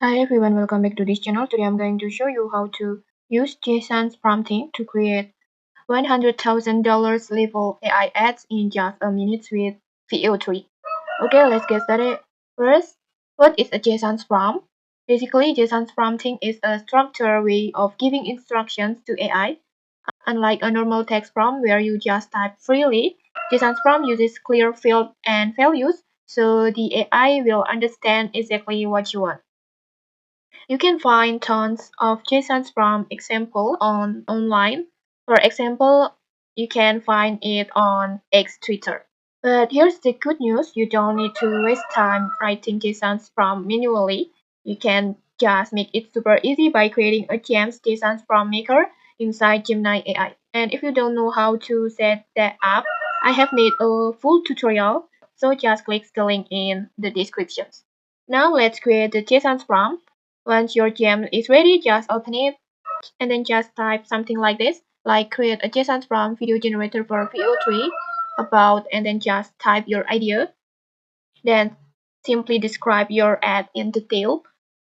Hi everyone, welcome back to this channel. Today I'm going to show you how to use JSON prompting to create $100,000 level AI ads in just a minute with VEO3. Okay, let's get started. First, what is a JSON prompt? Basically, JSON prompting is a structured way of giving instructions to AI. Unlike a normal text prompt where you just type freely, JSON prompt uses clear fields and values, so the AI will understand exactly what you want. You can find tons of JSONs from example online. For example, you can find it on X Twitter. But here's the good news, you don't need to waste time writing JSONs from manually. You can just make it super easy by creating a Gems JSON from maker inside Gemini AI. And if you don't know how to set that up, I have made a full tutorial, so just click the link in the description. Now let's create the JSON prompt. Once your gem is ready, just open it and then just type something like this, like create a JSON prompt video generator for VO3 about, and then just type your idea. Then simply describe your ad in detail,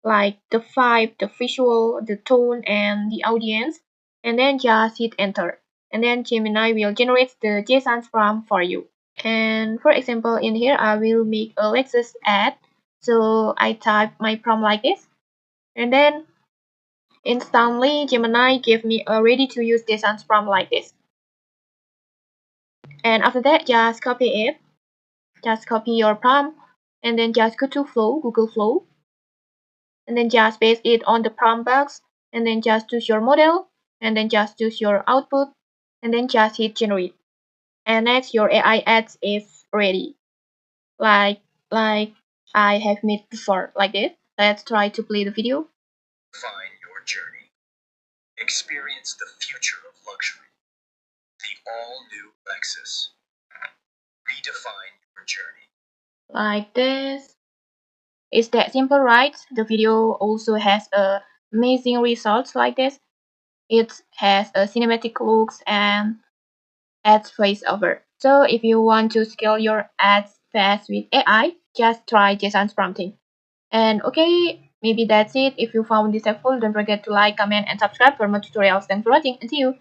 like the vibe, the visual, the tone, and the audience, and then just hit enter. And then Gemini will generate the JSON prompt for you. And for example, in here, I will make a Lexus ad. So I type my prompt like this. And then instantly Gemini gave me a ready to use JSON prompt like this. And after that, just copy it. Just copy your prompt and then just go to Flow, Google Flow. And then just paste it on the prompt box. And then just choose your model. And then just choose your output. And then just hit generate. And next, your AI ads is ready. Like I have made before, like this. Let's try to play the video. Find your journey. Experience the future of luxury. The all-new Lexus. Redefine your journey. Like this. It's that simple, right? The video also has amazing results like this. It has a cinematic looks and ads voiceover. So if you want to scale your ads fast with AI, just try JSON prompting. And okay, maybe that's it. If you found this helpful, don't forget to like, comment, and subscribe for more tutorials. Thanks for watching, and see you.